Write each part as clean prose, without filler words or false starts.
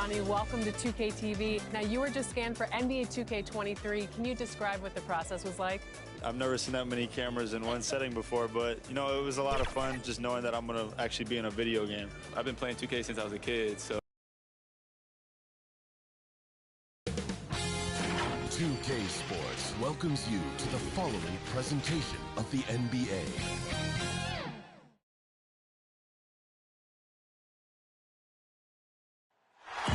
Ronnie. Welcome to 2K TV. Now, you were just scanned for NBA 2K23. Can you describe what the process was like? I've never seen that many cameras in one setting before, but, you know, it was a lot of fun just knowing that I'm going to actually be in a video game. I've been playing 2K since I was a kid, so. 2K Sports welcomes you to the following presentation of the NBA.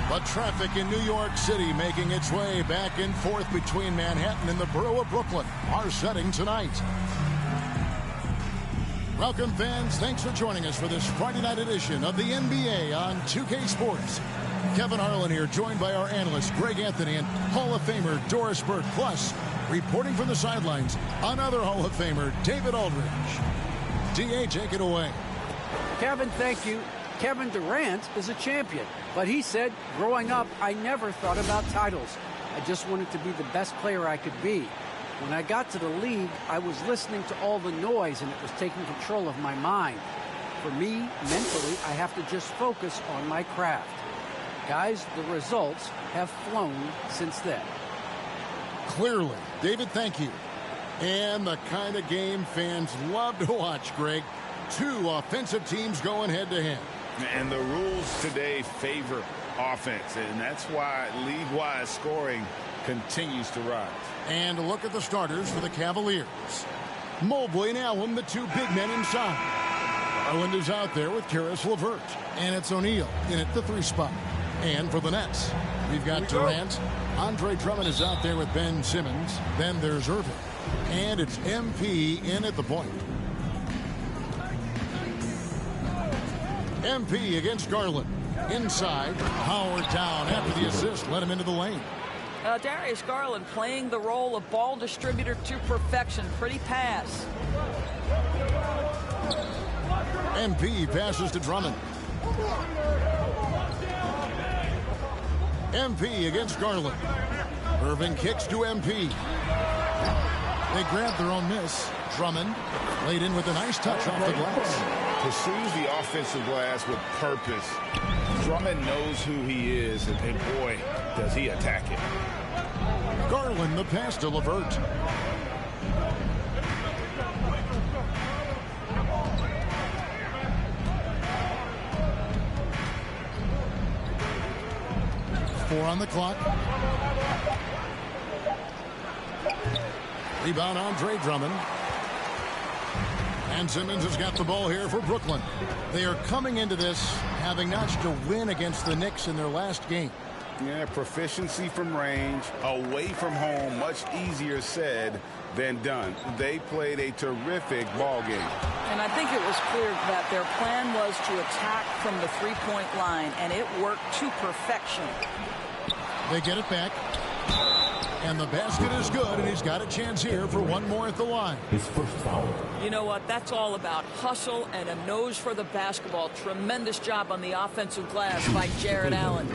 But traffic in New York City making its way back and forth between Manhattan and the borough of Brooklyn. Our setting tonight. Welcome, fans. Thanks for joining us for this Friday night edition of the NBA on 2K Sports. Kevin Harlan here, joined by our analyst Greg Anthony and Hall of Famer Doris Burke. Plus, reporting from the sidelines, another Hall of Famer, David Aldridge. D.A., take it away. Kevin, thank you. Kevin Durant is a champion, but he said, growing up, I never thought about titles. I just wanted to be the best player I could be. When I got to the league, I was listening to all the noise, and it was taking control of my mind. For me, mentally, I have to just focus on my craft. Guys, the results have flown since then. Clearly. David, thank you. And the kind of game fans love to watch, Greg. Two offensive teams going head-to-head. And the rules today favor offense, and that's why league-wide scoring continues to rise. And a look at the starters for the Cavaliers. Mobley and Allen, the two big men inside. Garland is out there with Caris LeVert. And it's O'Neal in at the 3 spot. And for the Nets, we've got Durant. Andre Drummond is out there with Ben Simmons. Then there's Irving. And it's MP in at the point. MP against Garland. Inside, Howard down after the assist. Let him into the lane. Darius Garland playing the role of ball distributor to perfection. Pretty pass. MP passes to Drummond. MP against Garland. Irving kicks to MP. They grab their own miss. Drummond laid in with a nice touch off the glass. Pursues the offensive glass with purpose. Drummond knows who he is, and boy, does he attack it. Garland, the pass to LeVert. Four on the clock. Rebound, Andre Drummond. And Simmons has got the ball here for Brooklyn. They are coming into this having notched a win against the Knicks in their last game. Yeah, proficiency from range, away from home, much easier said than done. They played a terrific ball game. And I think it was clear that their plan was to attack from the three-point line, and it worked to perfection. They get it back. And the basket is good, and he's got a chance here for one more at the line. His first foul. You know what? That's all about hustle and a nose for the basketball. Tremendous job on the offensive glass by Jared Allen.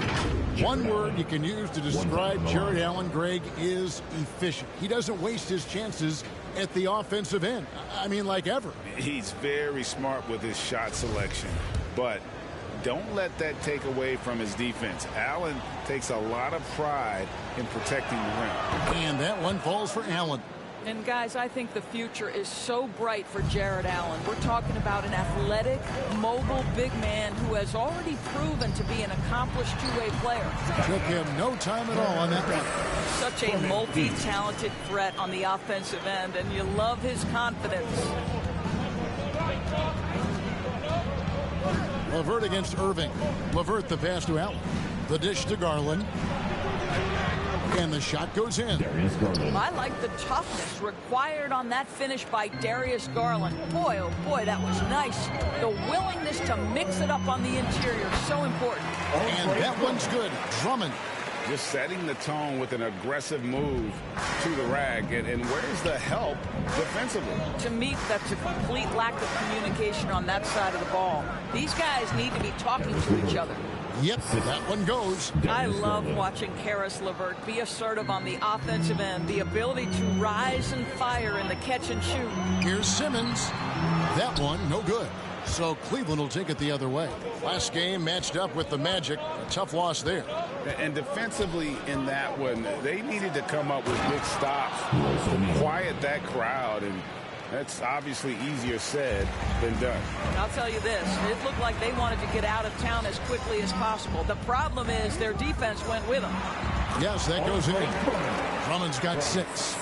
One word you can use to describe Jared Allen, Greg, is efficient. He doesn't waste his chances at the offensive end. I mean, like ever. He's very smart with his shot selection, but don't let that take away from his defense. Allen takes a lot of pride in protecting the rim. And that one falls for Allen. And guys, I think the future is so bright for Jared Allen. We're talking about an athletic, mobile big man who has already proven to be an accomplished two-way player. Took him no time at all on that one. Such a multi-talented threat on the offensive end, and you love his confidence. LeVert against Irving. LeVert the pass to Allen. The dish to Garland. And the shot goes in. I like the toughness required on that finish by Darius Garland. Boy, oh boy, that was nice. The willingness to mix it up on the interior, so important. And that one's good. Drummond. Just setting the tone with an aggressive move to the rack. And where's the help defensively? To me, that's a complete lack of communication on that side of the ball. These guys need to be talking to each other. Yep, that one goes. I love watching Caris LeVert be assertive on the offensive end. The ability to rise and fire in the catch and shoot. Here's Simmons. That one, no good. So Cleveland will take it the other way. Last game matched up with the Magic. A tough loss there. And defensively in that one, they needed to come up with big stops to quiet that crowd. And that's obviously easier said than done. I'll tell you this. It looked like they wanted to get out of town as quickly as possible. The problem is their defense went with them. Yes, that goes in. Drummond's got 6.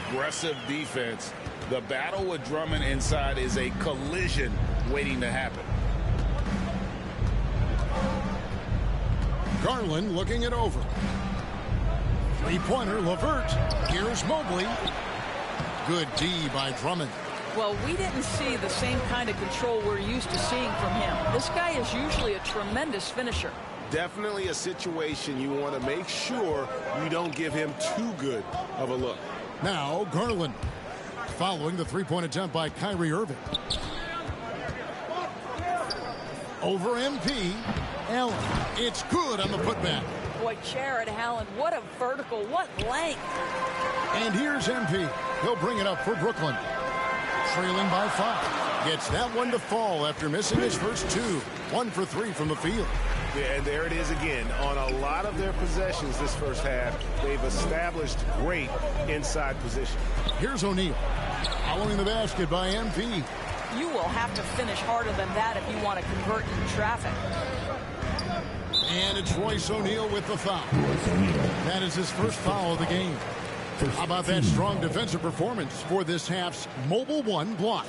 Aggressive defense. The battle with Drummond inside is a collision waiting to happen. Garland looking it over. Three-pointer, LeVert. Here's Mobley. Good D by Drummond. Well, we didn't see the same kind of control we're used to seeing from him. This guy is usually a tremendous finisher. Definitely a situation you want to make sure you don't give him too good of a look. Now Garland, following the three-point attempt by Kyrie Irving. Over MP. Allen. It's good on the putback. Boy, Jared Allen, what a vertical, what length. And here's MP. He'll bring it up for Brooklyn. Trailing by 5. Gets that one to fall after missing his first 2. 1 for 3 from the field. Yeah, and there it is again. On a lot of their possessions this first half, they've established great inside position. Here's O'Neal. Following the basket by MP. You will have to finish harder than that if you want to convert in traffic. And it's Royce O'Neal with the foul. That is his first foul of the game. How about that strong defensive performance for this half's Mobile One block?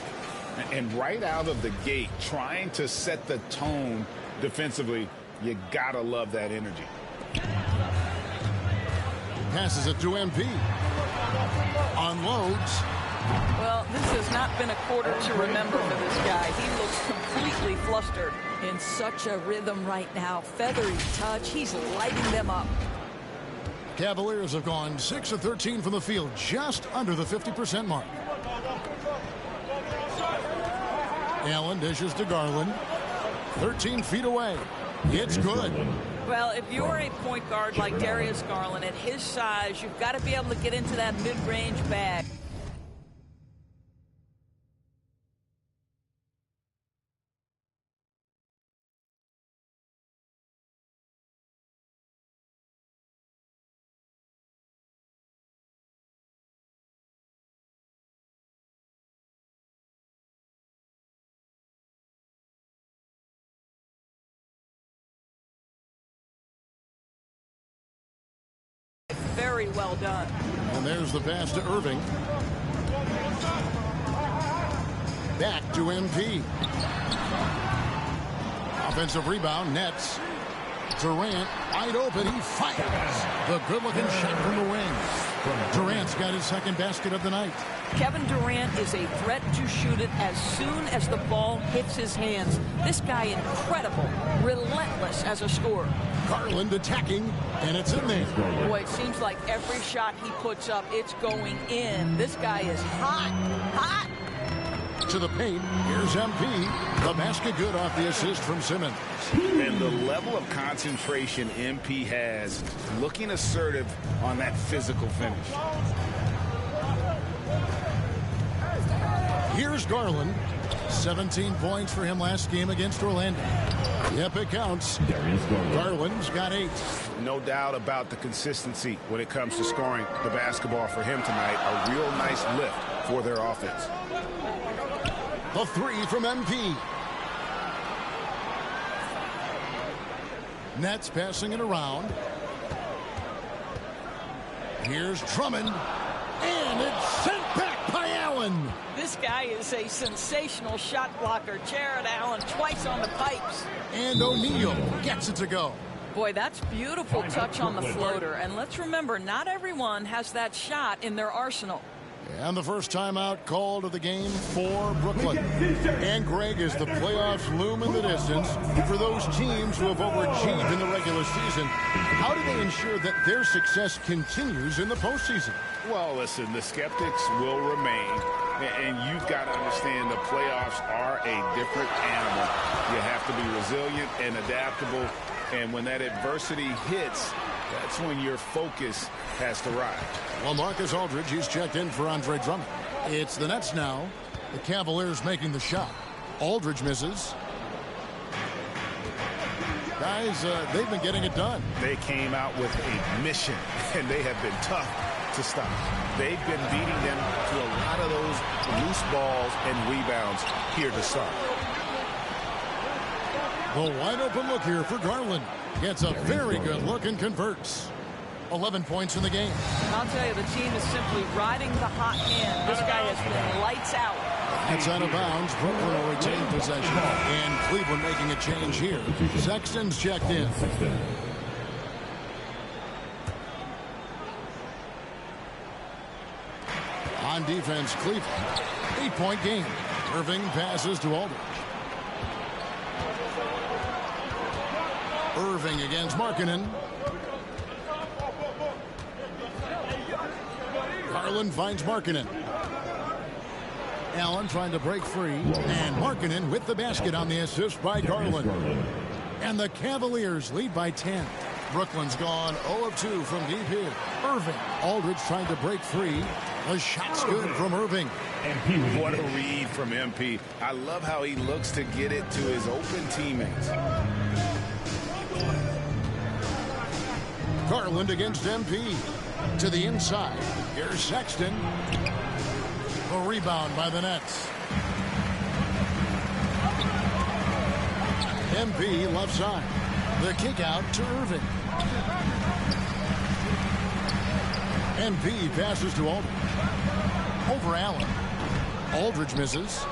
And right out of the gate, trying to set the tone defensively, you gotta love that energy. Passes it to MP. Unloads. Well, this has not been a quarter to remember for this guy. He looks completely flustered. In such a rhythm right now. Feathery touch. He's lighting them up. Cavaliers have gone 6 of 13 from the field, just under the 50% mark. Allen dishes to Garland. 13 feet away. It's good. Well, if you're a point guard like Darius Garland, at his size, you've got to be able to get into that mid-range bag. Very well done. And there's the pass to Irving. Back to MP. Offensive rebound, Nets. Durant, wide open, he fires. The good-looking shot from the wing. Durant's got his second basket of the night. Kevin Durant is a threat to shoot it as soon as the ball hits his hands. This guy incredible, relentless as a scorer. Garland attacking, and it's in there. Boy, it seems like every shot he puts up, it's going in. This guy is hot, hot. To the paint, here's MP. The basket good off the assist from Simmons. And the level of concentration MP has, looking assertive on that physical finish. Here's Garland. 17 points for him last game against Orlando. Yep, it counts. Garland's got 8. No doubt about the consistency when it comes to scoring the basketball for him tonight. A real nice lift for their offense. The 3 from MP. Nets passing it around. Here's Drummond. And it's sent back by Allen. This guy is a sensational shot blocker. Jared Allen twice on the pipes. And O'Neal gets it to go. Boy, that's beautiful touch on the floater. And let's remember, not everyone has that shot in their arsenal. And the first timeout called of the game for Brooklyn. And Greg, as the playoffs loom in the distance, for those teams who have overachieved in the regular season, how do they ensure that their success continues in the postseason? Well, listen, the skeptics will remain. And you've got to understand the playoffs are a different animal. You have to be resilient and adaptable. And when that adversity hits, that's when your focus has to rise. Well, Marcus Aldridge, he's checked in for Andre Drummond. It's the Nets now. The Cavaliers making the shot. Aldridge misses. Guys, they've been getting it done. They came out with a mission, and they have been tough to stop. They've been beating them to a lot of those loose balls and rebounds here to start. The wide open look here for Garland. Gets a very good look and converts. 11 points in the game. I'll tell you, the team is simply riding the hot hand. This guy has been lights out. It's out of bounds. Brooklyn will retain possession. And Cleveland making a change here. Sexton's checked in. On defense, Cleveland. 8-point game. Irving passes to Aldridge. Irving against Markkanen. Garland finds Markkanen. Allen trying to break free. And Markkanen with the basket on the assist by Garland. And the Cavaliers lead by 10. Brooklyn's gone 0 of 2 from deep here. Irving. Aldridge trying to break free. The shot's good from Irving. What a read from MP. I love how he looks to get it to his open teammates. Garland against MP. To the inside. Here's Sexton. A rebound by the Nets. MP left side. The kick out to Irving. MP passes to Aldridge. Over Allen. Aldridge misses.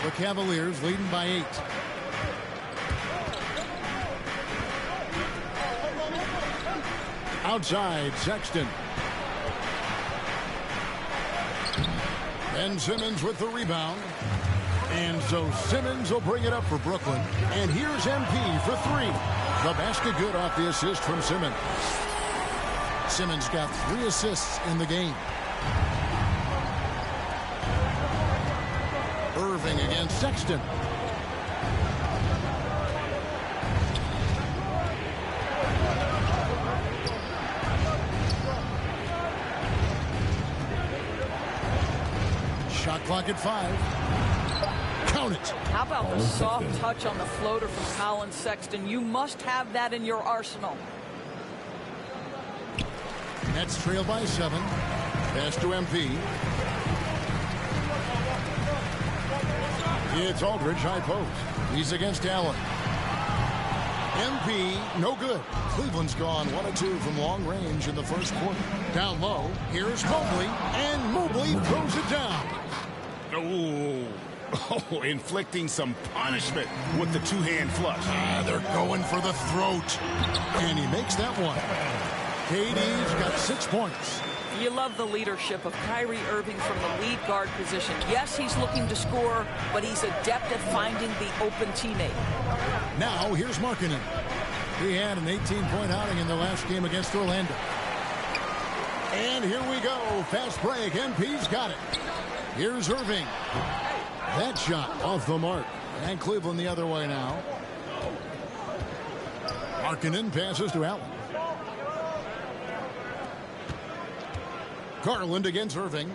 The Cavaliers leading by 8. Outside, Sexton. Ben Simmons with the rebound. And so Simmons will bring it up for Brooklyn. And here's MP for 3. The basket good off the assist from Simmons. Simmons got 3 assists in the game. Irving against Sexton. Shot clock at 5. Count it. How about the soft touch on the floater from Colin Sexton? You must have that in your arsenal. Nets trail by 7. Pass to MP. It's Aldridge, high post. He's against Allen. MP, no good. Cleveland's gone 1 of 2 from long range in the first quarter. Down low, here's Mobley, and Mobley throws it down. Oh, inflicting some punishment with the two-hand flush. They're going for the throat. And he makes that one. KD's got 6 points. You love the leadership of Kyrie Irving from the lead guard position. Yes, he's looking to score, but he's adept at finding the open teammate. Now, here's Markkanen. He had an 18-point outing in the last game against Orlando. And here we go. Fast break. MP's got it. Here's Irving. That shot off the mark. And Cleveland the other way now. Markkanen passes to Allen. Garland against Irving.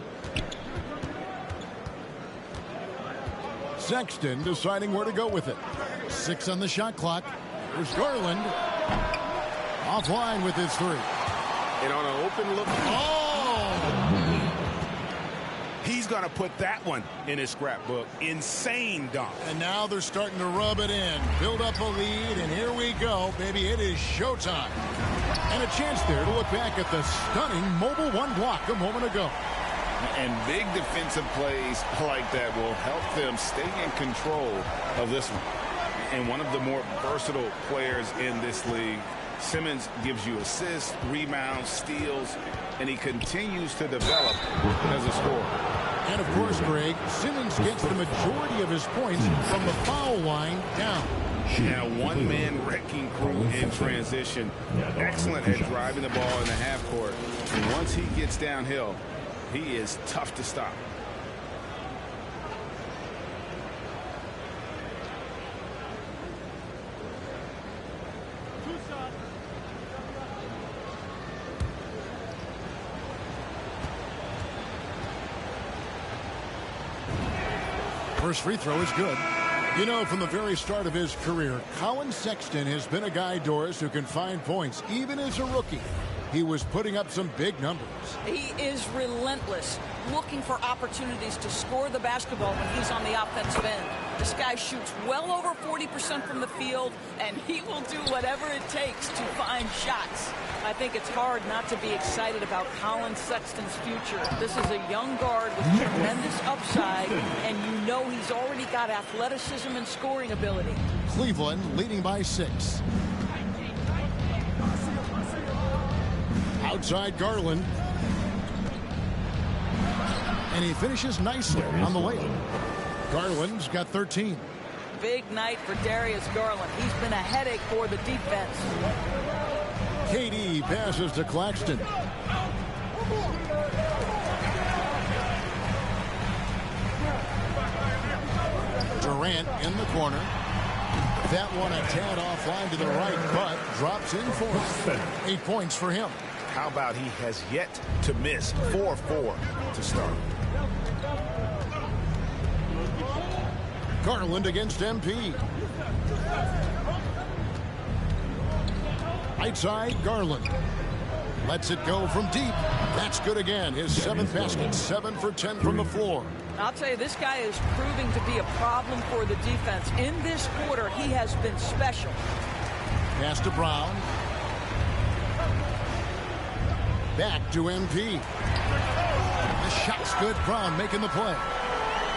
Sexton deciding where to go with it. 6 on the shot clock. There's Garland. Offline with his 3. And on an open look. Oh! He's going to put that one in his scrapbook. Insane dunk. And now they're starting to rub it in. Build up a lead, and here we go, baby. It is showtime. And a chance there to look back at the stunning mobile 1 block a moment ago. And big defensive plays like that will help them stay in control of this one. And one of the more versatile players in this league. Simmons gives you assists, rebounds, steals, and he continues to develop as a scorer. And of course, Greg, Simmons gets the majority of his points from the foul line down. Now, one-man wrecking crew in transition. Excellent at driving the ball in the half court. And once he gets downhill, he is tough to stop. First free throw is good. You know, from the very start of his career, Colin Sexton has been a guy, Doris, who can find points. Even as a rookie, he was putting up some big numbers. He is relentless, looking for opportunities to score the basketball when he's on the offensive end. This guy shoots well over 40% from the field, and he will do whatever it takes to find shots. I think it's hard not to be excited about Colin Sexton's future. This is a young guard with tremendous upside, and you know he's already got athleticism and scoring ability. Cleveland leading by 6. Outside Garland. And he finishes nicely on the layup. Garland's got 13. Big night for Darius Garland. He's been a headache for the defense. KD passes to Claxton. Durant in the corner. That one a tad offline to the right, but drops in for it. 8 points for him. How about he has yet to miss 4-4 to start. Garland against MP. Right side, Garland. Lets it go from deep. That's good again. His 7th basket, 7 for 10 from the floor. I'll tell you, this guy is proving to be a problem for the defense. In this quarter, he has been special. Pass to Brown. Back to MP. The shot's good. Brown making the play.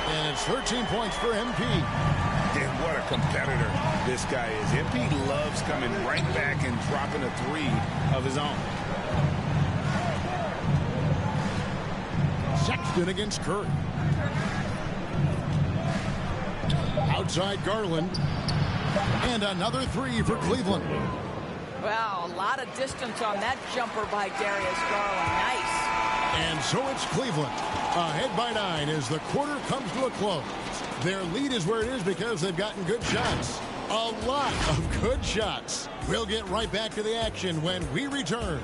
And it's 13 points for MP. And what a competitor this guy is. MP loves coming right back and dropping a 3 of his own. Sexton against Curry. Outside Garland. And another 3 for Cleveland. Wow, a lot of distance on that jumper by Darius Garland. Nice. And so it's Cleveland ahead by 9 as the quarter comes to a close. Their lead is where it is because they've gotten good shots. A lot of good shots. We'll get right back to the action when we return.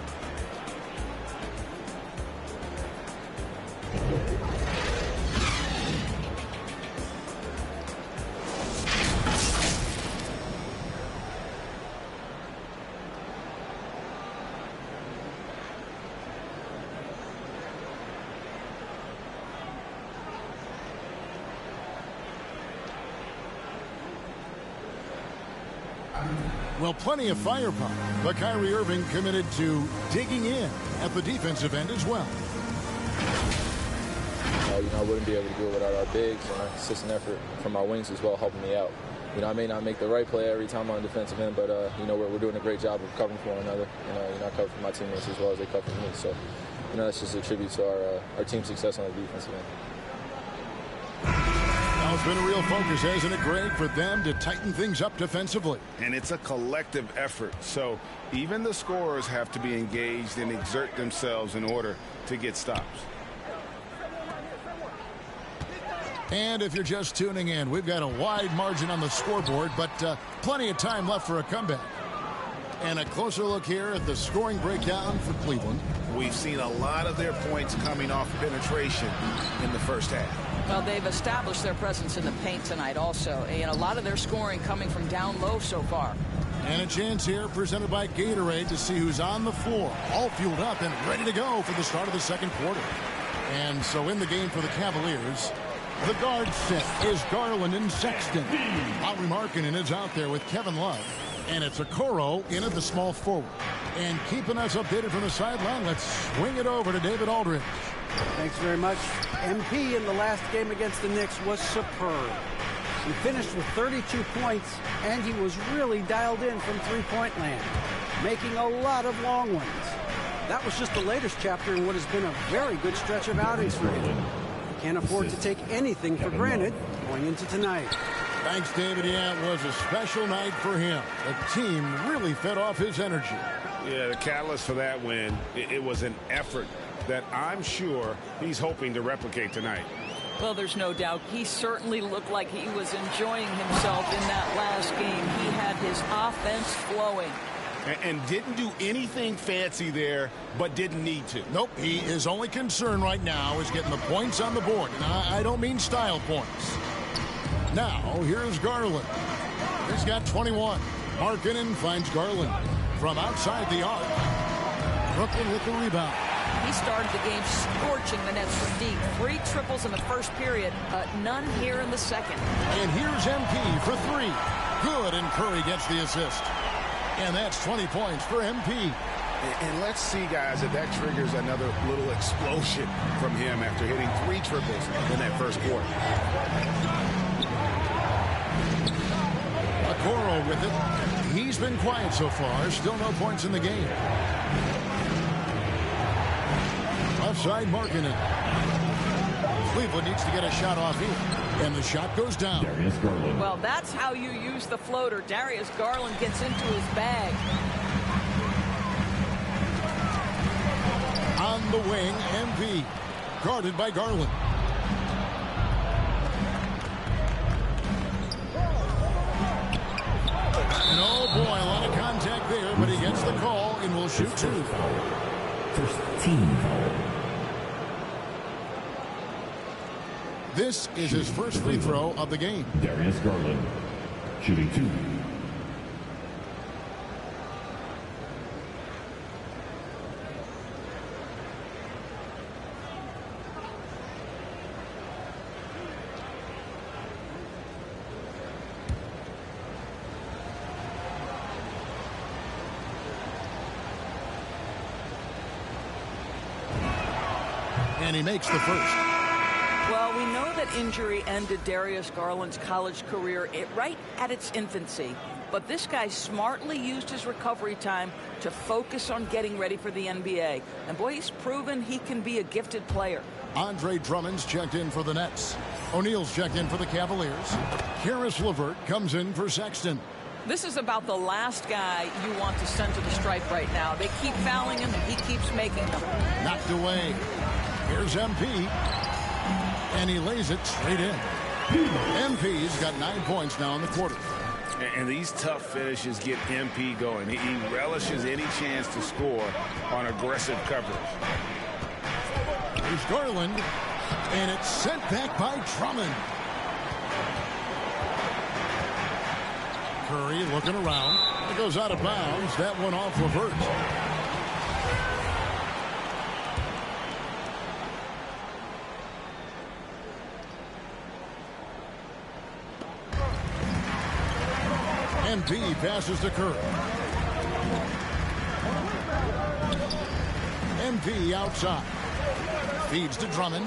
Well, plenty of firepower, but Kyrie Irving committed to digging in at the defensive end as well. I wouldn't be able to do it without our bigs and our consistent effort from our wings as well, helping me out. I may not make the right play every time on the defensive end, but we're doing a great job of covering for one another. I cover for my teammates as well as they cover for me. So, that's just a tribute to our team's success on the defensive end. It's been a real focus, hasn't it, Greg, for them to tighten things up defensively. And it's a collective effort. So even the scorers have to be engaged and exert themselves in order to get stops. And if you're just tuning in, we've got a wide margin on the scoreboard, but plenty of time left for a comeback. And a closer look here at the scoring breakdown for Cleveland. We've seen a lot of their points coming off penetration in the first half. Well, they've established their presence in the paint tonight also. And a lot of their scoring coming from down low so far. And a chance here presented by Gatorade to see who's on the floor. All fueled up and ready to go for the start of the second quarter. And so in the game for the Cavaliers, the guard set is Garland and Sexton. Lauri Markkanen is out there with Kevin Love. And it's Okoro in at the small forward. And keeping us updated from the sideline, let's swing it over to David Aldridge. Thanks very much. MP in the last game against the Knicks was superb. He finished with 32 points, and he was really dialed in from three-point land, making a lot of long ones. That was just the latest chapter in what has been a very good stretch of outings for him. He can't afford to take anything for granted going into tonight. Thanks, David. Yeah, it was a special night for him. The team really fed off his energy. Yeah, the catalyst for that win, it was an effort that I'm sure he's hoping to replicate tonight. Well, there's no doubt. He certainly looked like he was enjoying himself in that last game. He had his offense flowing. And didn't do anything fancy there, but didn't need to. Nope, his only concern right now is getting the points on the board. And I don't mean style points. Now, here's Garland. He's got 21. Markkanen finds Garland from outside the arc. Brooklyn with the rebound. He started the game scorching the Nets from deep. 3 triples in the first period, none here in the second. And here's MP for 3. Good, and Curry gets the assist. And that's 20 points for MP. And let's see, guys, that triggers another little explosion from him after hitting 3 triples in that first quarter. Okoro with it. He's been quiet so far. Still no points in the game. Offside Markkanen. Cleveland needs to get a shot off here. And the shot goes down. Well, that's how you use the floater. Darius Garland gets into his bag. On the wing, MP. Guarded by Garland. And oh boy, a lot of contact there, but he gets the call and will shoot 2. First team foul. This is his first free throw of the game. Darius Garland, shooting 2. And he makes the first. Well, we know that injury ended Darius Garland's college career right at its infancy. But this guy smartly used his recovery time to focus on getting ready for the NBA. And boy, he's proven he can be a gifted player. Andre Drummond's checked in for the Nets. O'Neal's checked in for the Cavaliers. Caris LeVert comes in for Sexton. This is about the last guy you want to send to the stripe right now. They keep fouling him, and he keeps making them. Knocked away. Here's MP. And he lays it straight in. MP's got 9 points now in the quarter. And these tough finishes get MP going. He relishes any chance to score on aggressive coverage. Here's Garland. And it's sent back by Drummond. Curry looking around. It goes out of bounds. That one off LeVert. MP passes to Curry. MP outside. Feeds to Drummond.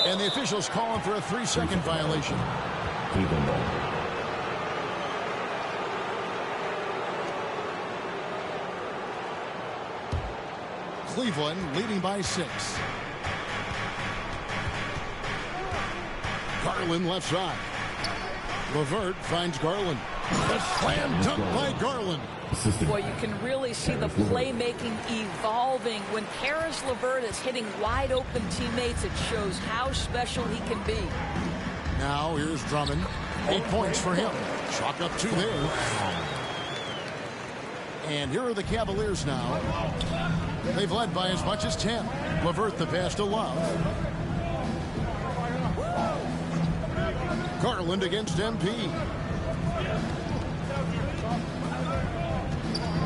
And the officials calling for a 3-second violation. Cleveland leading by 6. Garland left side. LeVert finds Garland. A slam dunk by Garland. Boy, you can really see the playmaking evolving. When Caris LeVert is hitting wide open teammates, it shows how special he can be. Now here's Drummond. 8 points for him. Chalk up 2 there. And here are the Cavaliers now. They've led by as much as 10. LeVert the pass to Love. Garland against MP.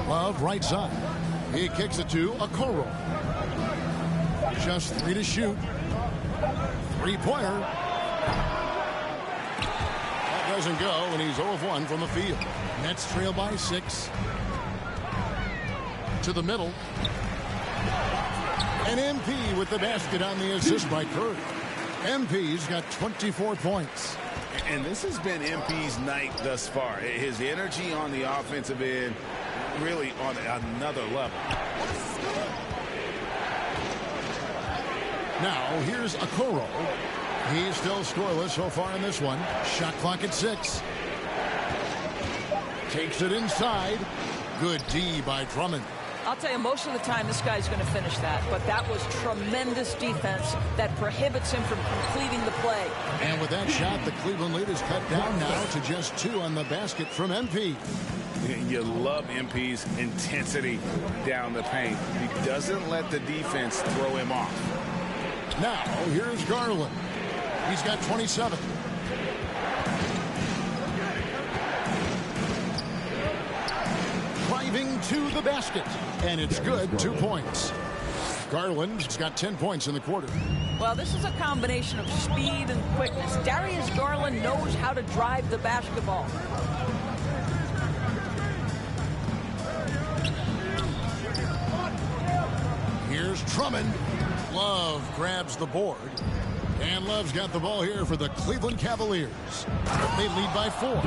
Love right side. He kicks it to Okoro. Just 3 to shoot. 3-pointer. That doesn't go, and he's 0 of 1 from the field. Nets trail by 6. To the middle. And MP with the basket on the assist by Curry. MP's got 24 points. And this has been MP's night thus far. His energy on the offensive end really on another level. Now here's Okoro. He's still scoreless so far in this one. Shot clock at 6. Takes it inside. Good D by Drummond. I'll tell you, most of the time this guy's going to finish that, but that was tremendous defense that prohibits him from completing the play. And with that shot, the Cleveland lead is cut down now to just 2 on the basket from MP. You love MP's intensity down the paint. He doesn't let the defense throw him off. Now here's Garland. He's got 27. Driving to the basket, and it's good. 2 points. Garland's got 10 points in the quarter. Well, this is a combination of speed and quickness. Darius Garland knows how to drive the basketball. Here's Drummond. Love grabs the board. And Love's got the ball here for the Cleveland Cavaliers. They lead by 4.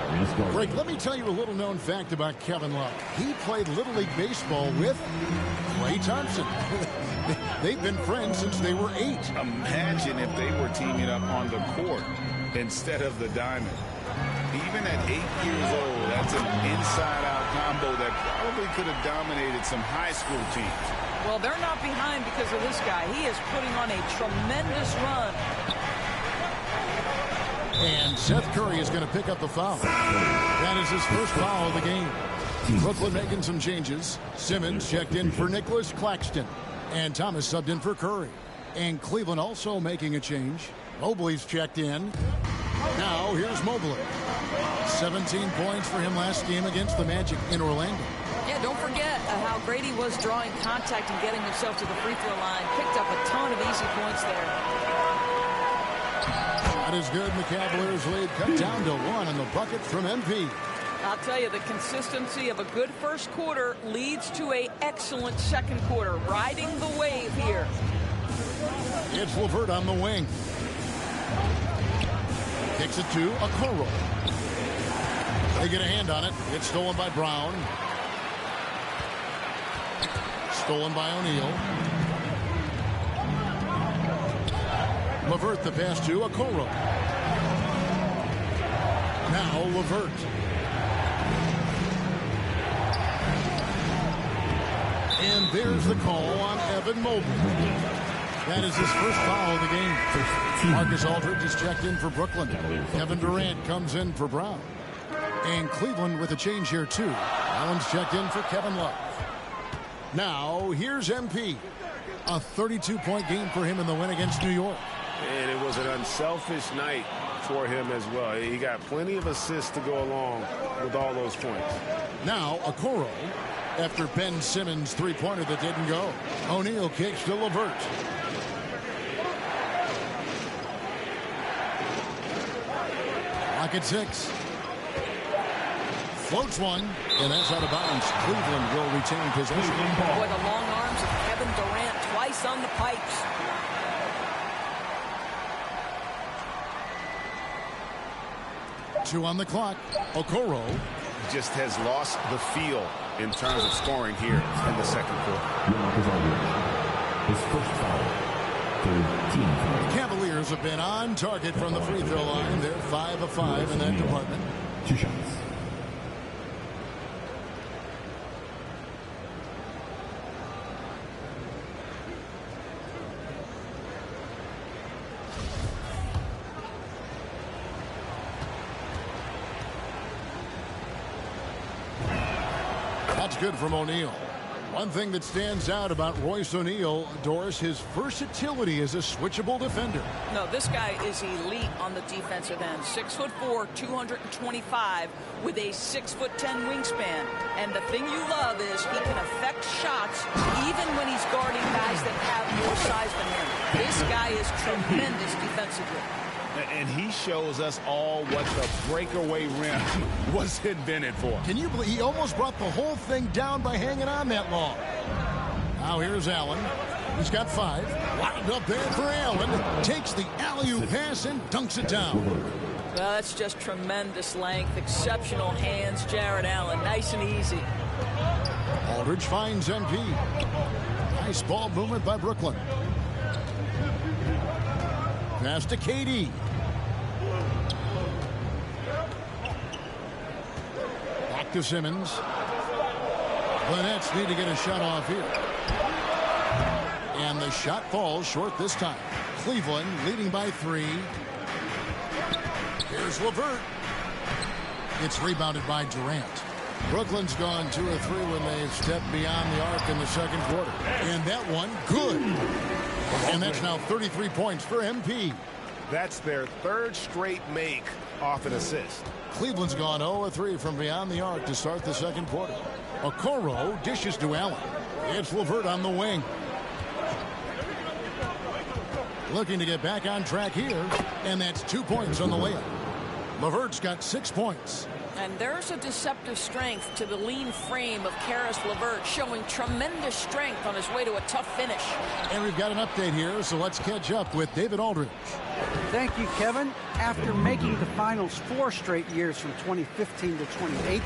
Greg, let me tell you a little known fact about Kevin Love. He played Little League Baseball with Klay Thompson. They've been friends since they were 8. Imagine if they were teaming up on the court instead of the diamond. Even at 8 years old, that's an inside-out combo that probably could have dominated some high school teams. Well, they're not behind because of this guy. He is putting on a tremendous run. And Seth Curry is going to pick up the foul. That is his first foul of the game. Brooklyn making some changes. Simmons checked in for Nicholas Claxton. And Thomas subbed in for Curry. And Cleveland also making a change. Mobley's checked in. Now here's Mobley. 17 points for him last game against the Magic in Orlando. Yeah, don't forget how great he was drawing contact and getting himself to the free throw line. Picked up a ton of easy points there. That is good. The Cavaliers lead cut down to 1 on the bucket from MP. I'll tell you, the consistency of a good first quarter leads to an excellent second quarter. Riding the wave here. It's LeVert on the wing. Kicks it to Okoro. They get a hand on it. It's stolen by Brown. Stolen by O'Neal. LeVert the pass to Okoro. Now LeVert. And there's the call on Evan Mobley. That is his first foul of the game. Marcus Aldridge is checked in for Brooklyn. Kevin Durant comes in for Brown. And Cleveland with a change here too. Allen's checked in for Kevin Love. Now, here's MP. A 32-point game for him in the win against New York. And it was an unselfish night for him as well. He got plenty of assists to go along with all those points. Now, Okoro, after Ben Simmons' three-pointer that didn't go. O'Neal kicks to LeVert. Lock at 6. Floats one, and that's out of bounds. Cleveland will retain possession. Boy, the long arms of Kevin Durant twice on the pipes. Two on the clock. Okoro just has lost the feel in terms of scoring here in the second quarter. His first foul. The Cavaliers have been on target from the free throw line. They're 5 of 5 in that department. 2 shots. That's good from O'Neal. One thing that stands out about Royce O'Neal, Doris, his versatility as a switchable defender. No, this guy is elite on the defensive end. 6'4", 225, with a 6'10" wingspan. And the thing you love is he can affect shots even when he's guarding guys that have more size than him. This guy is tremendous defensively. And he shows us all what the breakaway rim was invented for. Can you believe he almost brought the whole thing down by hanging on that long? Now here's Allen. He's got 5. Lined up there for Allen. Takes the alley-oop pass and dunks it down. Well, that's just tremendous length, exceptional hands, Jared Allen. Nice and easy. Aldridge finds MP. Nice ball movement by Brooklyn. Pass to KD. Back to Simmons. The Nets need to get a shot off here. And the shot falls short this time. Cleveland leading by 3. Here's LeVert. It's rebounded by Durant. Brooklyn's gone 2 or 3 when they've stepped beyond the arc in the second quarter. And that one, good. And that's now 33 points for MP. That's their third straight make off an assist. Cleveland's gone 0-3 from beyond the arc to start the second quarter. Okoro dishes to Allen. It's LeVert on the wing. Looking to get back on track here, and that's 2 points on the layup. LeVert's got 6 points. And there's a deceptive strength to the lean frame of Caris LeVert, showing tremendous strength on his way to a tough finish. And we've got an update here, so let's catch up with David Aldridge. Thank you, Kevin. After making the finals 4 straight years from 2015 to 2018,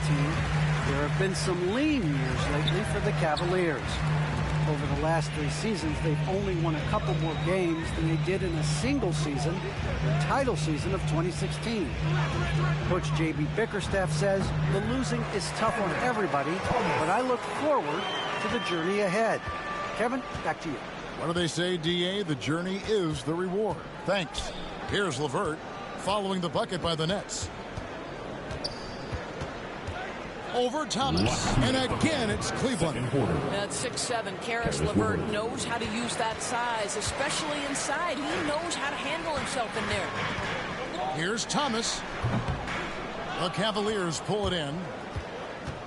there have been some lean years lately for the Cavaliers. Over the last 3 seasons, they've only won a couple more games than they did in a single season, the title season of 2016. Coach J.B. Bickerstaff says the losing is tough on everybody, but I look forward to the journey ahead. Kevin, back to you. What do they say, D.A.? The journey is the reward. Thanks. Here's LeVert following the bucket by the Nets. Over Thomas, and again it's Cleveland. At 6'7", Caris LeVert knows how to use that size, especially inside. He knows how to handle himself in there. Here's Thomas. The Cavaliers pull it in.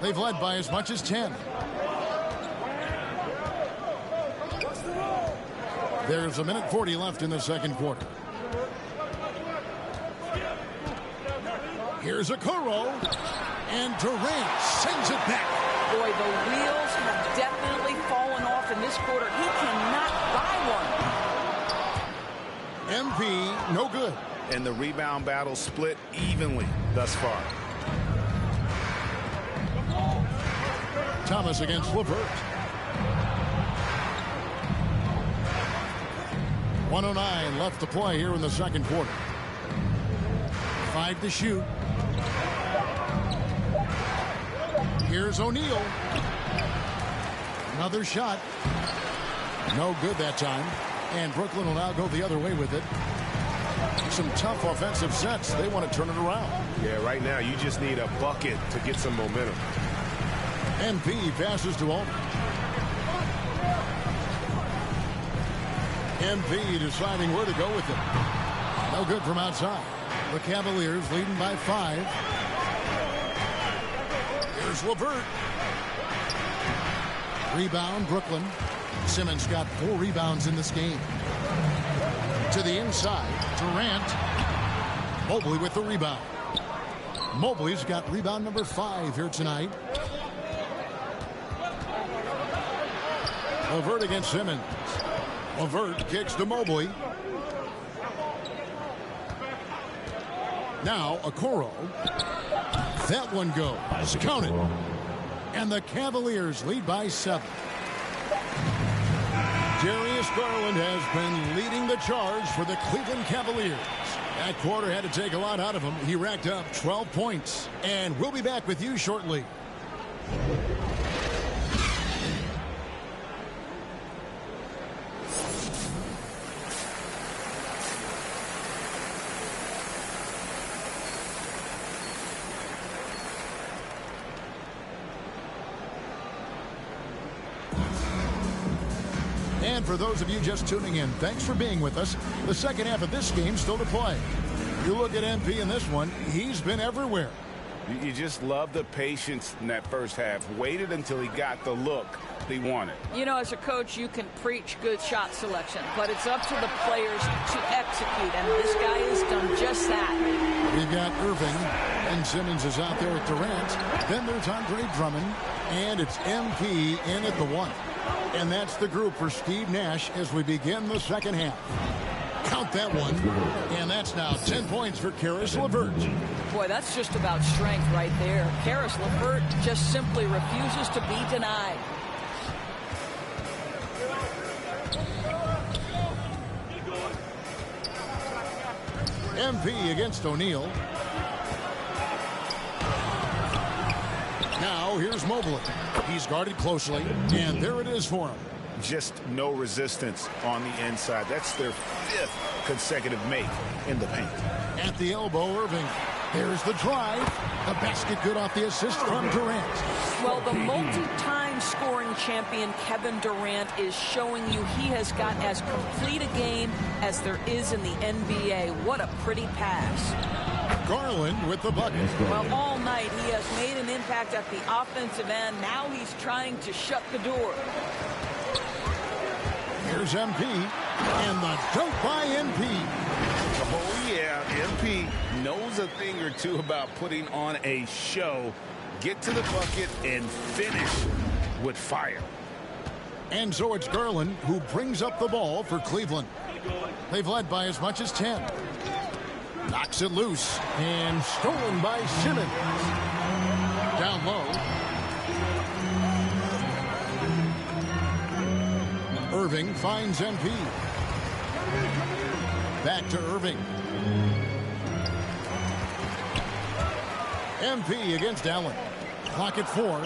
They've led by as much as 10. There's 1:40 left in the second quarter. Here's Okoro. And Durant sends it back. Boy, the wheels have definitely fallen off in this quarter. He cannot buy one. MP, no good. And the rebound battle split evenly thus far. Thomas against LeVert. 1:09 left to play here in the second quarter. 5 to shoot. Here's O'Neal. Another shot. No good that time. And Brooklyn will now go the other way with it. Some tough offensive sets. They want to turn it around. Yeah, right now you just need a bucket to get some momentum. MP passes to Aldridge. MP deciding where to go with it. No good from outside. The Cavaliers leading by 5. Here's LeVert. Rebound, Brooklyn. Simmons got 4 rebounds in this game. To the inside, Durant. Mobley with the rebound. Mobley's got rebound number 5 here tonight. LeVert against Simmons. LeVert kicks to Mobley. Now, Okoro. That one goes. Count it. And the Cavaliers lead by 7. Darius Garland has been leading the charge for the Cleveland Cavaliers. That quarter had to take a lot out of him. He racked up 12 points. And we'll be back with you shortly. And for those of you just tuning in, thanks for being with us. The second half of this game still to play. You look at MP in this one, he's been everywhere. You just love the patience in that first half. Waited until he got the look he wanted. You know, as a coach, you can preach good shot selection, but it's up to the players to execute, and this guy has done just that. We've got Irving, and Simmons is out there with Durant. Then there's Andre Drummond, and it's MP in at the 1. And that's the group for Steve Nash as we begin the second half. Count that one. And that's now 10 points for Caris LeVert. Boy, that's just about strength right there. Caris LeVert just simply refuses to be denied. MP against O'Neal. Now here's Mobley. He's guarded closely, and there it is for him. Just no resistance on the inside. That's their 5th consecutive make in the paint. At the elbow, Irving. There's the drive. The basket good off the assist from Durant. Well, the multi-time all-time scoring champion Kevin Durant is showing you he has got as complete a game as there is in the NBA. What a pretty pass. Garland with the bucket. Well, all night he has made an impact at the offensive end. Now he's trying to shut the door. Here's MP, and the dunk by MP. Oh, yeah, MP knows a thing or two about putting on a show. Get to the bucket and finish with fire. And so it's Garland who brings up the ball for Cleveland. They've led by as much as 10. Knocks it loose and stolen by Simmons. Down low. Irving finds MP. Back to Irving. MP against Allen. Clock at 4.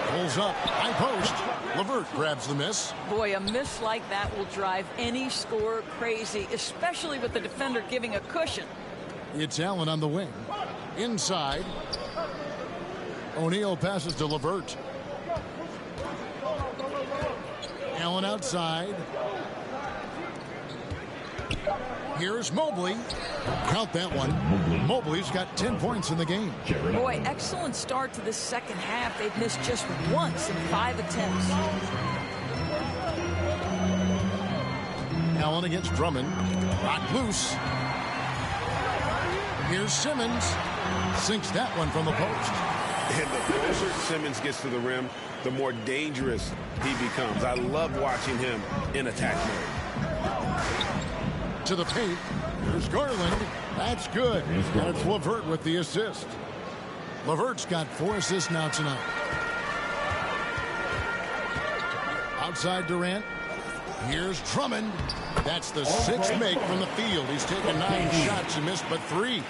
Pulls up. High post. LeVert grabs the miss. Boy, a miss like that will drive any scorer crazy, especially with the defender giving a cushion. It's Allen on the wing. Inside. O'Neal passes to LeVert. Allen outside. Here's Mobley. Count that one. Mobley's got 10 points in the game. Boy, excellent start to this second half. They've missed just once in 5 attempts. Allen against Drummond. Rock loose. Here's Simmons. Sinks that one from the post. And the closer Simmons gets to the rim, the more dangerous he becomes. I love watching him in attack mode. To the paint. Here's Garland. That's good. And it's LeVert with the assist. LeVert's got 4 assists now tonight. Outside Durant. Here's Drummond. That's the 6th make from the field. He's taken 9 shots and missed but 3.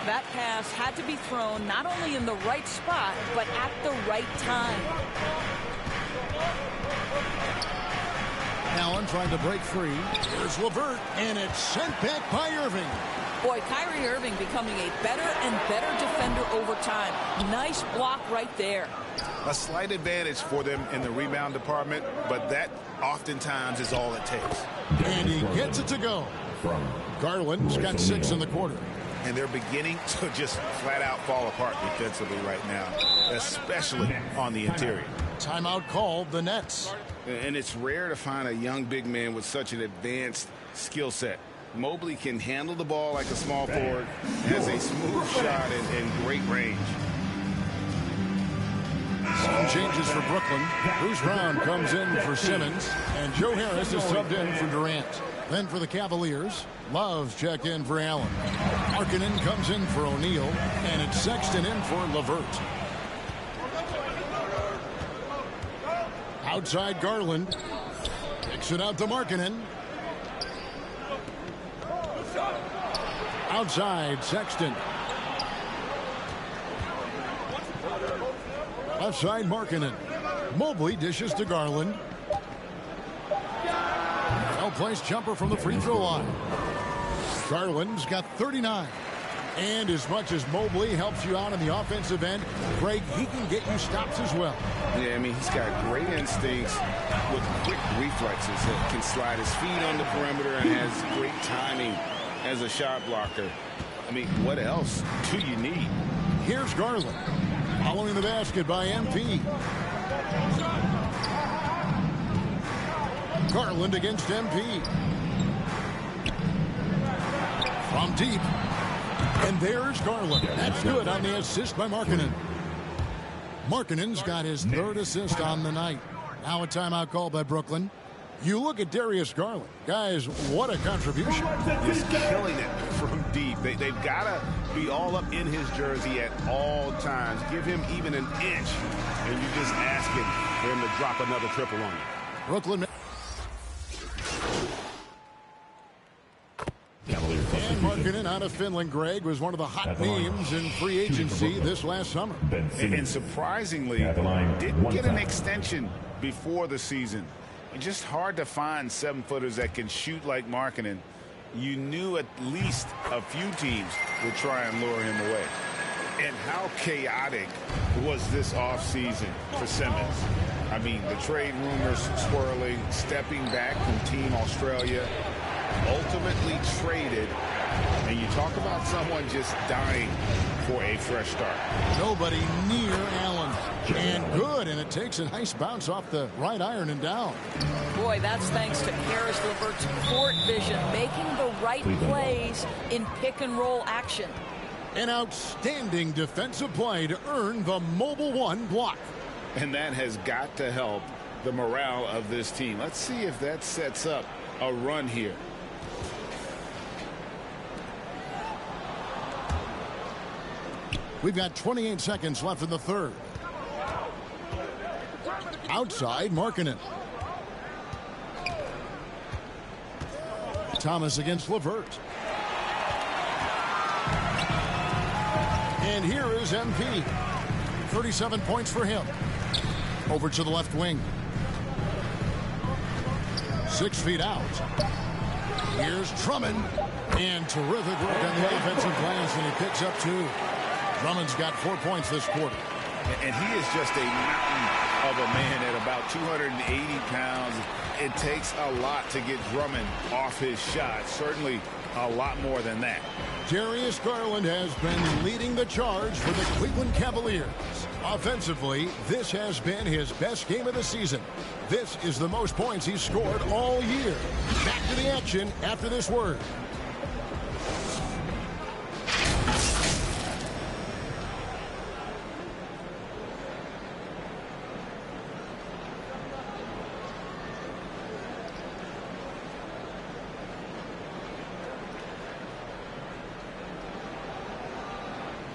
That pass had to be thrown not only in the right spot, but at the right time. Allen trying to break free. Here's LeVert, and it's sent back by Irving. Boy, Kyrie Irving becoming a better and better defender over time. Nice block right there. A slight advantage for them in the rebound department, but that oftentimes is all it takes. And he gets it to go. Garland's got 6 in the quarter. And they're beginning to just flat out fall apart defensively right now, especially on the interior. Timeout called the Nets. And it's rare to find a young big man with such an advanced skill set. Mobley can handle the ball like a small forward, has a smooth shot and great range. Some changes for Brooklyn. Bruce Brown comes in for Simmons, and Joe Harris is subbed in for Durant. Then for the Cavaliers, Love's checked in for Allen. Markkanen comes in for O'Neal, and it's Sexton in for LeVert. Outside Garland. Kicks it out to Markkanen. Outside Sexton. Left side Markkanen. Mobley dishes to Garland. Well-placed jumper from the free throw line. Garland's got 39. And as much as Mobley helps you out on the offensive end, Greg, he can get you stops as well. Yeah, I mean, he's got great instincts with quick reflexes. He can slide his feet on the perimeter and has great timing as a shot blocker. I mean, what else do you need? Here's Garland. Following the basket by MP. Garland against MP. From deep. And there's Garland. That's good on the assist by Markkanen. Markkanen's got his 3rd assist on the night. Now a timeout called by Brooklyn. You look at Darius Garland. Guys, what a contribution. He's killing it from deep. They've got to be all up in his jersey at all times. Give him even an inch, and you're just asking for him to drop another triple on you. Brooklyn. And Markkanen out of Finland, Greg, was one of the hot names in free agency this last summer. And surprisingly, didn't get an extension before the season. It's just hard to find 7-footers that can shoot like Markkanen. You knew at least a few teams would try and lure him away. And how chaotic was this offseason for Simmons. I mean, the trade rumors swirling, stepping back from Team Australia, ultimately traded. And you talk about someone just dying for a fresh start. Nobody near Allen. And good, and it takes a nice bounce off the right iron and down. Boy, that's thanks to Karis LeVert's court vision, making the right plays in pick-and-roll action. An outstanding defensive play to earn the Mobile One block. And that has got to help the morale of this team. Let's see if that sets up a run here. We've got 28 seconds left in the third. Outside, Markkanen. Thomas against LeVert. And here is MP. 37 points for him. Over to the left wing. 6 feet out. Here's Drummond. And terrific work on the offensive glass, and he picks up 2. Drummond's got 4 points this quarter. And he is just a mountain of a man at about 280 pounds. It takes a lot to get Drummond off his shot. Certainly a lot more than that. Darius Garland has been leading the charge for the Cleveland Cavaliers. Offensively, this has been his best game of the season. This is the most points he's scored all year. Back to the action after this word.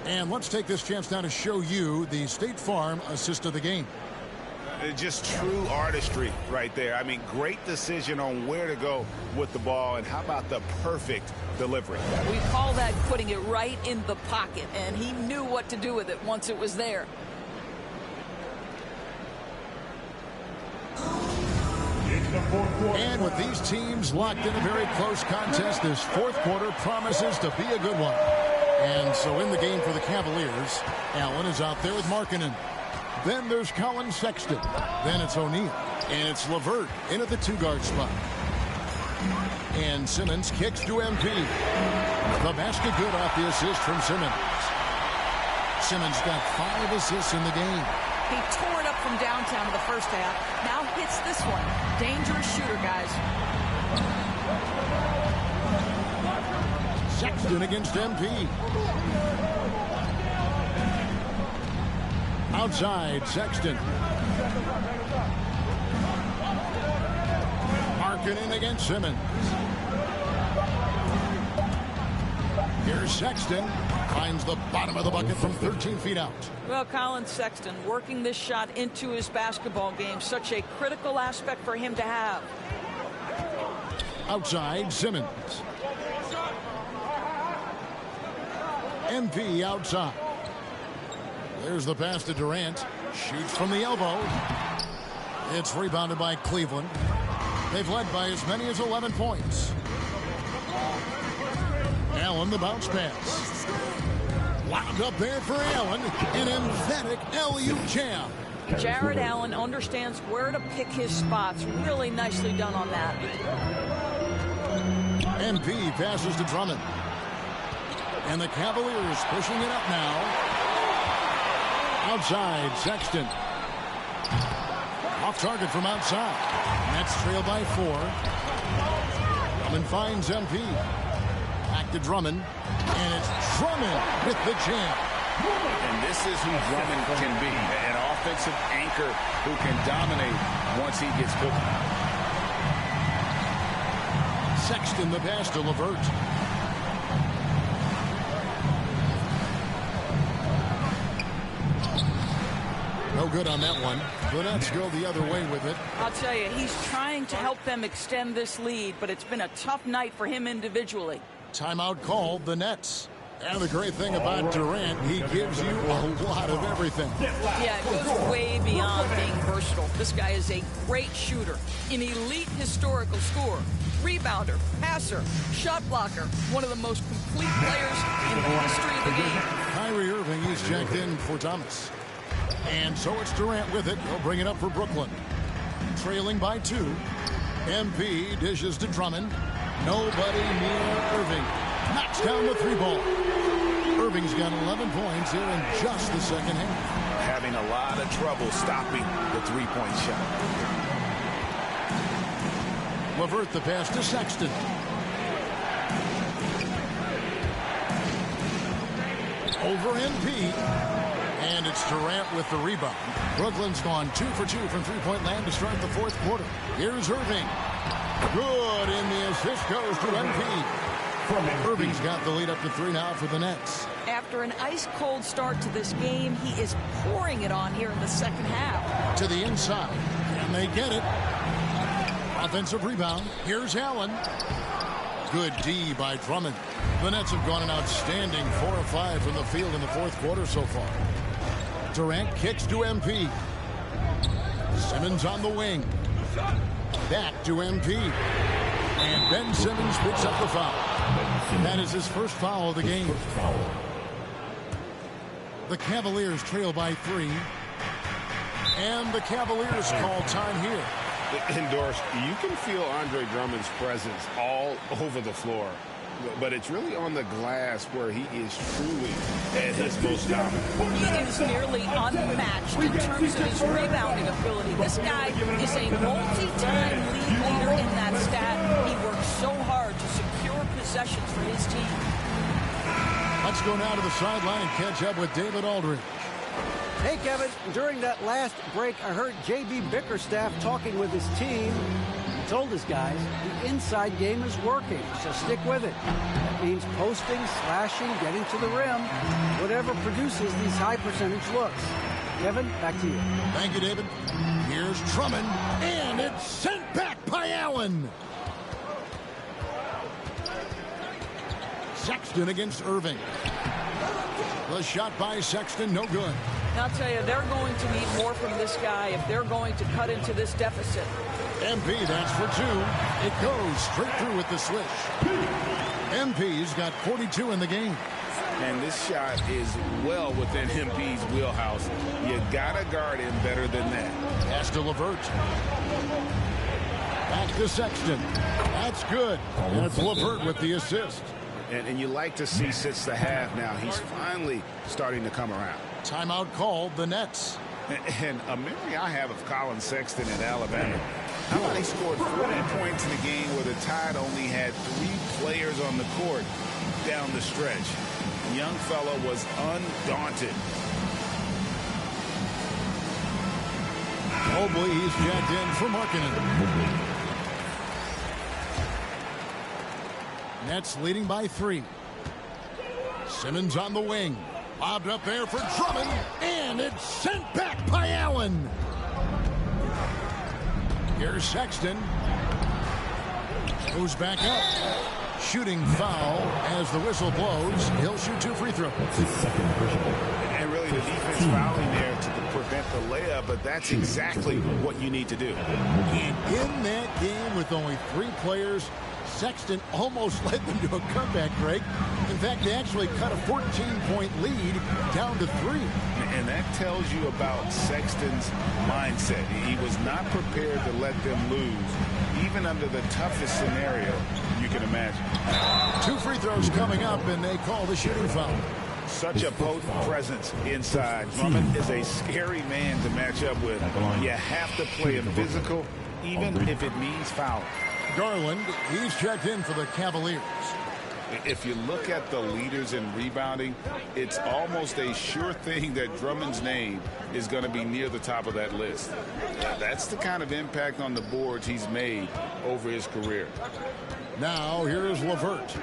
And let's take this chance now to show you the State Farm assist of the game. Just true artistry right there. I mean, great decision on where to go with the ball, and how about the perfect delivery? We call that putting it right in the pocket, and he knew what to do with it once it was there. And with these teams locked in a very close contest, this fourth quarter promises to be a good one. And so in the game for the Cavaliers, Allen is out there with Markkanen. Then there's Colin Sexton. Then it's O'Neal. And it's LeVert in at the 2-guard spot. And Simmons kicks to MP. The basket good off the assist from Simmons. Simmons got 5 assists in the game. He tore it up from downtown in the first half. Now hits this one. Dangerous shooter, guys. Sexton against MP. Outside, Sexton. Markkanen against Simmons. Here's Sexton. Finds the bottom of the bucket from 13 feet out. Well, Colin Sexton working this shot into his basketball game. Such a critical aspect for him to have. Outside, Simmons. MP outside. There's the pass to Durant. Shoots from the elbow. It's rebounded by Cleveland. They've led by as many as 11 points. Allen, the bounce pass. Lobbed up there for Allen. An emphatic alley-oop jam. Jared Allen understands where to pick his spots. Really nicely done on that. MP passes to Drummond. And the Cavaliers pushing it up now. Outside, Sexton. Off target from outside. Nets trail by 4. Drummond finds MP. Back to Drummond. And it's Drummond with the jam. And this is who Drummond can be. An offensive anchor who can dominate once he gets cooking. Sexton the pass to LeVert. No good on that one. The Nets go the other way with it. I'll tell you, he's trying to help them extend this lead, but it's been a tough night for him individually. Timeout called, the Nets. And the great thing about Durant, he gives you a lot of everything. Yeah, it goes way beyond being versatile. This guy is a great shooter, an elite historical scorer, rebounder, passer, shot blocker, one of the most complete players in the history of the game. Kyrie Irving is checked in for Thomas. And so it's Durant with it. He'll bring it up for Brooklyn. Trailing by 2. MP dishes to Drummond. Nobody near Irving. Knocks down the 3-ball. Irving's got 11 points here in just the second half. Having a lot of trouble stopping the 3-point shot. LeVert the pass to Sexton. Over MP. And it's Durant with the rebound. Brooklyn's gone 2 for 2 from three-point land to start the fourth quarter. Here's Irving. Good, and the assist goes to MP. Irving's got the lead up to 3 now for the Nets. After an ice-cold start to this game, he is pouring it on here in the second half. To the inside. Can they get it? Offensive rebound. Here's Allen. Good D by Drummond. The Nets have gone an outstanding 4 of 5 from the field in the fourth quarter so far. Durant kicks to MP. Simmons on the wing. Back to MP. And Ben Simmons picks up the foul. That is his first foul of the game. The Cavaliers trail by 3. And the Cavaliers call time here. Endorse, you can feel Andre Drummond's presence all over the floor. But it's really on the glass where he is truly at his most dominant. He is nearly unmatched in terms of his rebounding ability. This guy is a multi-time league leader in that stat. He works so hard to secure possessions for his team. Let's go now to the sideline and catch up with David Aldridge. Hey, Kevin, during that last break, I heard J.B. Bickerstaff talking with his team. He told his guys the inside game is working, so stick with it. That means posting, slashing, getting to the rim, whatever produces these high percentage looks. Kevin, back to you. Thank you, David. Here's Drummond, and it's sent back by Allen. Sexton against Irving. The shot by Sexton, no good. I'll tell you, they're going to need more from this guy if they're going to cut into this deficit. MP, that's for 2. It goes straight through with the swish. MP's got 42 in the game. And this shot is well within MP's wheelhouse. You gotta guard him better than that. Pass to LeVert. Back to Sexton. That's good. And it's LeVert with the assist. And you like to see since the half now, he's finally starting to come around. Timeout called, the Nets. And a memory I have of Colin Sexton in Alabama. How about he scored 40 points in the game where the Tide only had 3 players on the court down the stretch. The young fella was undaunted. Mobley, he's jacked in for Markkanen. Nets leading by 3. Simmons on the wing. Lobbed up there for Drummond. And it's sent back by Allen. Here's Sexton. Goes back up. Shooting foul as the whistle blows. He'll shoot 2 free throws. And really the defense fouling there to prevent the layup, but that's exactly what you need to do. And in that game with only 3 players, Sexton almost led them to a comeback, Greg. In fact, they actually cut a 14-point lead down to 3. And that tells you about Sexton's mindset. He was not prepared to let them lose, even under the toughest scenario you can imagine. 2 free throws coming up, and they call the shooting foul. Such a potent presence inside. Drummond is a scary man to match up with. You have to play him physical, even if it means fouling. Garland, he's checked in for the Cavaliers. If you look at the leaders in rebounding, it's almost a sure thing that Drummond's name is going to be near the top of that list. That's the kind of impact on the boards he's made over his career. Now here's LeVert.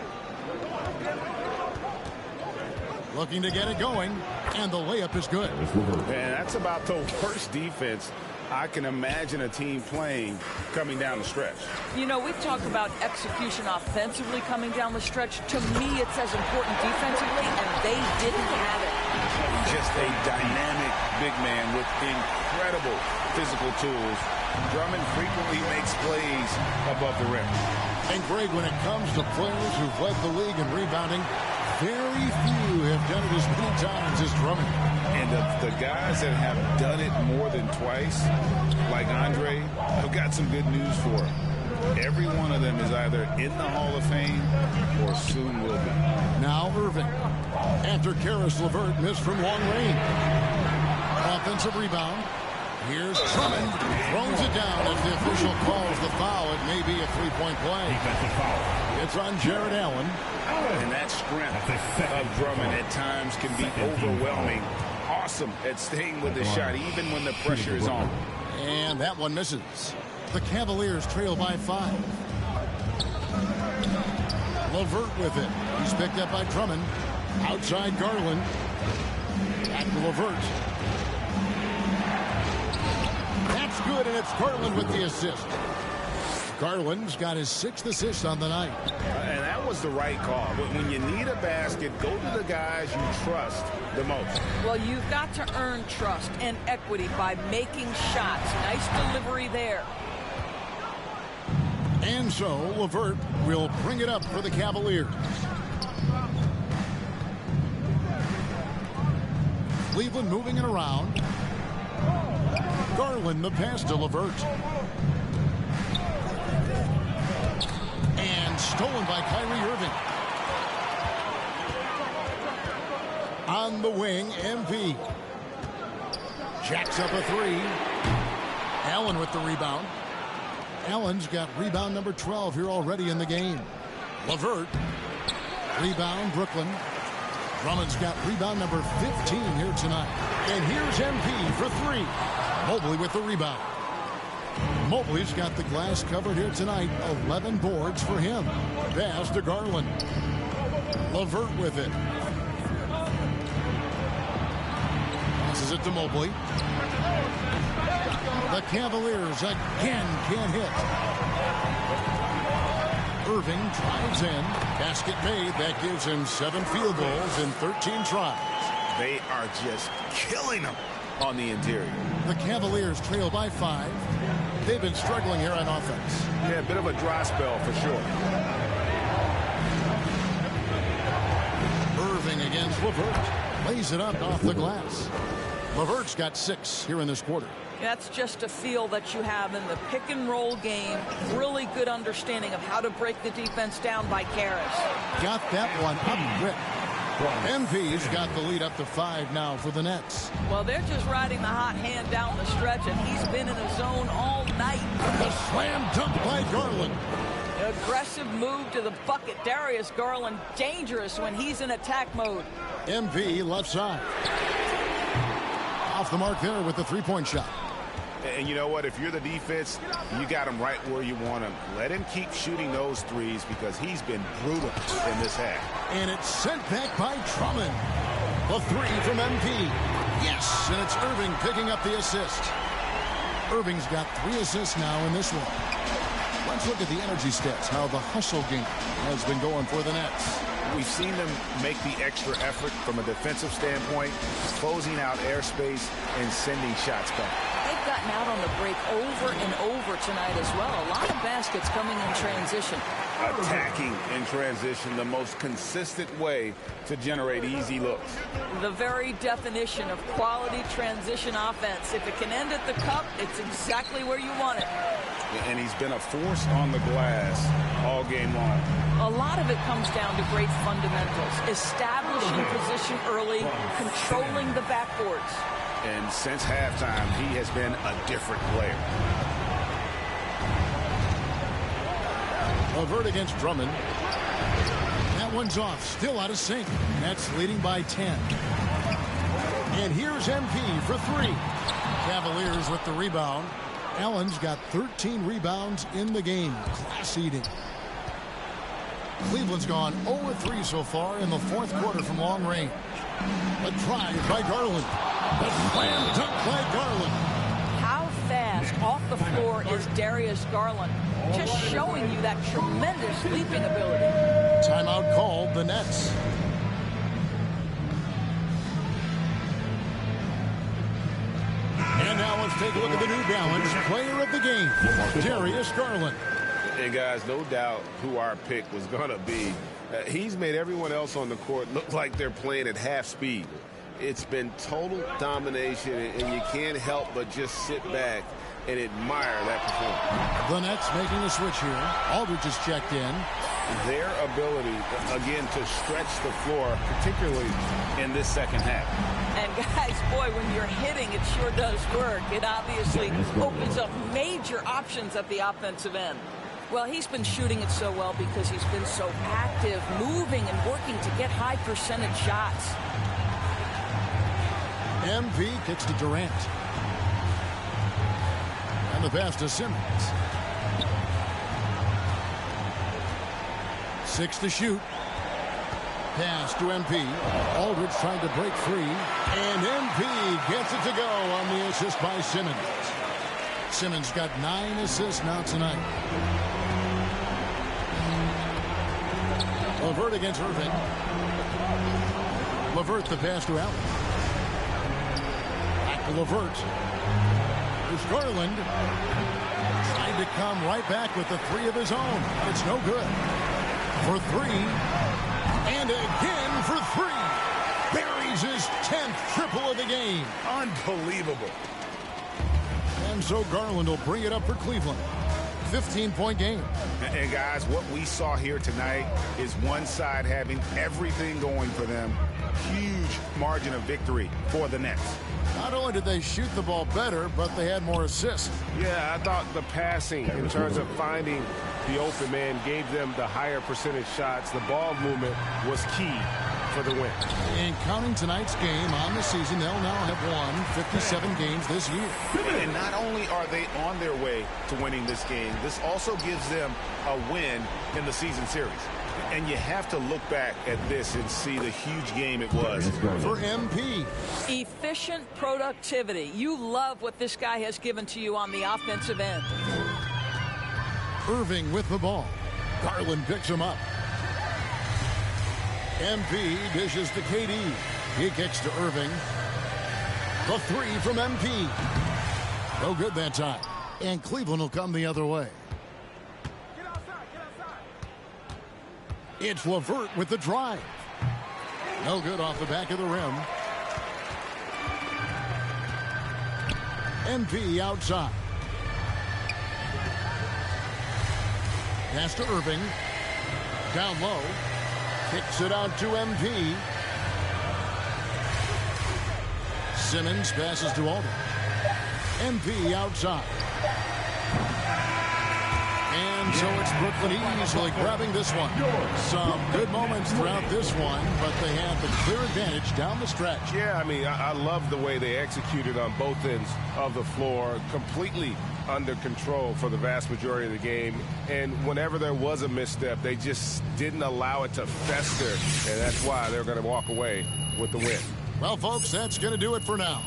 Looking to get it going, and the layup is good. And that's about the worst defense I can imagine a team playing coming down the stretch. You know, we've talked about execution offensively coming down the stretch. To me, it's as important defensively, and they didn't have it. Just a dynamic big man with incredible physical tools. Drummond frequently makes plays above the rim. And Greg, when it comes to players who've led the league in rebounding, Very few have done it as many times as Drummond. And the guys that have done it more than twice, like Andre, have got some good news for him. Every one of them is either in the Hall of Fame or soon will be. Now Irving. After Karis LeVert missed from long range. Offensive rebound. Here's Drummond. Throws it down. If the official calls the foul, it may be a three-point play. It's on Jared Allen. And that strength of Drummond at times can be overwhelming. Awesome at staying with the shot, even when the pressure is on. And that one misses. The Cavaliers trail by 5. LeVert with it. He's picked up by Drummond. Outside Garland. Back to LeVert. That's good, and it's Garland with the assist. Garland's got his 6th assist on the night. And that was the right call. When you need a basket, go to the guys you trust the most. Well, you've got to earn trust and equity by making shots. Nice delivery there. And so LeVert will bring it up for the Cavaliers. Cleveland moving it around. Garland the pass to LeVert. And stolen by Kyrie Irving. On the wing, MP. Jacks up a 3. Allen with the rebound. Allen's got rebound number 12 here already in the game. LeVert. Rebound, Brooklyn. Drummond's got rebound number 15 here tonight. And here's MP for 3. Mobley with the rebound. Mobley's got the glass covered here tonight. 11 boards for him. Pass to Garland. LeVert with it. Passes it to Mobley. The Cavaliers again can't hit. Irving drives in. Basket made. That gives him 7 field goals in 13 tries. They are just killing them on the interior. The Cavaliers trail by 5. They've been struggling here on offense. Yeah, a bit of a dry spell for sure. Irving against LeVert. Lays it up off the glass. LeVert's got 6 here in this quarter. That's just a feel that you have in the pick and roll game. Really good understanding of how to break the defense down by Karis. Got that one up quick. MP's got the lead up to 5 now for the Nets. Well, they're just riding the hot hand down the stretch, and he's been in the zone all night. The slam dunk by Garland. Aggressive move to the bucket. Darius Garland, dangerous when he's in attack mode. MP left side. Off the mark there with the three-point shot. And you know what? If you're the defense, you got him right where you want him. Let him keep shooting those threes because he's been brutal in this half. And it's sent back by Drummond. The 3 from MP. Yes, and it's Irving picking up the assist. Irving's got 3 assists now in this one. Let's look at the energy stats, how the hustle game has been going for the Nets. We've seen them make the extra effort from a defensive standpoint, closing out airspace and sending shots back. They've gotten out on the break over and over tonight as well. A lot of baskets coming in transition. Attacking in transition, the most consistent way to generate easy looks. The very definition of quality transition offense. If it can end at the cup, it's exactly where you want it. And he's been a force on the glass all game long. A lot of it comes down to great fundamentals. Establishing position early, controlling the backboards. And since halftime, he has been a different player. LeVert against Drummond. That one's off. Still out of sync. Nets leading by 10. And here's MP for 3. Cavaliers with the rebound. Allen's got 13 rebounds in the game. Class eating. Cleveland's gone 0-3 so far in the 4th quarter from long range. A drive by Garland. A slam dunk by Garland. How fast off the floor is Darius Garland? Just showing you that tremendous leaping ability. Timeout called, the Nets. And now let's take a look at the New Balance player of the game, Darius Garland. And guys, no doubt who our pick was going to be. He's made everyone else on the court look like they're playing at half speed. It's been total domination, and you can't help but just sit back and admire that performance. The Nets making a switch here. Aldridge is checked in. Their ability, again, to stretch the floor, particularly in this second half. And guys, boy, when you're hitting, it sure does work. It obviously opens up major options at the offensive end. Well, he's been shooting it so well because he's been so active, moving and working to get high percentage shots. MP kicks to Durant. And the pass to Simmons. 6 to shoot. Pass to MP. Aldridge trying to break free. And MP gets it to go on the assist by Simmons. Simmons got 9 assists now tonight. LeVert against Irving. LeVert the pass to Allen. Back to LeVert. There's Garland. Trying to come right back with the 3 of his own. It's no good. For 3. And again for 3. Buries his 10th triple of the game. Unbelievable. And so Garland will bring it up for Cleveland. 15-point game. And guys, what we saw here tonight is one side having everything going for them. Huge margin of victory for the Nets. Not only did they shoot the ball better, but they had more assists. Yeah, I thought the passing in terms of finding the open man gave them the higher percentage shots. The ball movement was key for the win. And counting tonight's game on the season, they'll now have won 57 games this year. And not only are they on their way to winning this game, this also gives them a win in the season series. And you have to look back at this and see the huge game it was for MP. Efficient productivity. You love what this guy has given to you on the offensive end. Irving with the ball. Garland picks him up. MP dishes to KD. He kicks to Irving. The 3 from MP. No good that time. And Cleveland will come the other way. It's LeVert with the drive. No good off the back of the rim. MP outside. Pass to Irving. Down low. Kicks it out to MP. Simmons passes to Aldridge. MP outside. And so it's Brooklyn easily grabbing this one. Some good moments throughout this one, but they had the clear advantage down the stretch. Yeah, I mean, I love the way they executed on both ends of the floor. Completely under control for the vast majority of the game. And whenever there was a misstep, they just didn't allow it to fester. And that's why they're going to walk away with the win. Well, folks, that's going to do it for now.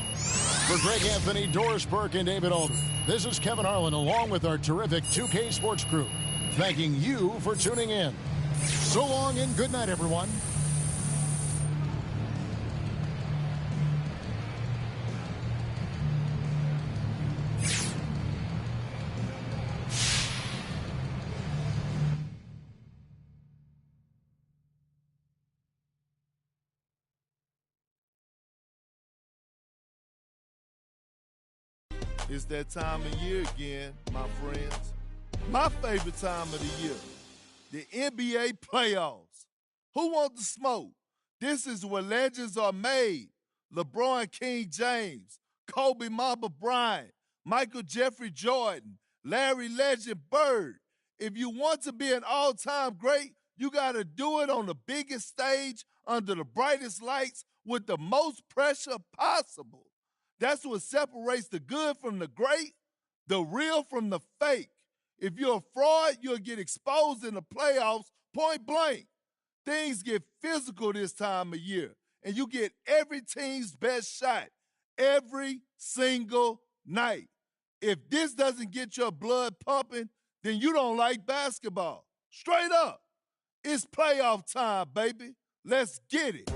For Greg Anthony, Doris Burke, and David Aldridge, this is Kevin Harlan along with our terrific 2K Sports crew, thanking you for tuning in. So long and good night, everyone. It's that time of year again, my friends. My favorite time of the year, the NBA playoffs. Who wants the smoke? This is where legends are made. LeBron King James, Kobe Mamba Bryant, Michael Jeffrey Jordan, Larry Legend Bird. If you want to be an all-time great, you got to do it on the biggest stage under the brightest lights with the most pressure possible. That's what separates the good from the great, the real from the fake. If you're a fraud, you'll get exposed in the playoffs point blank. Things get physical this time of year, and you get every team's best shot every single night. If this doesn't get your blood pumping, then you don't like basketball. Straight up. It's playoff time, baby. Let's get it.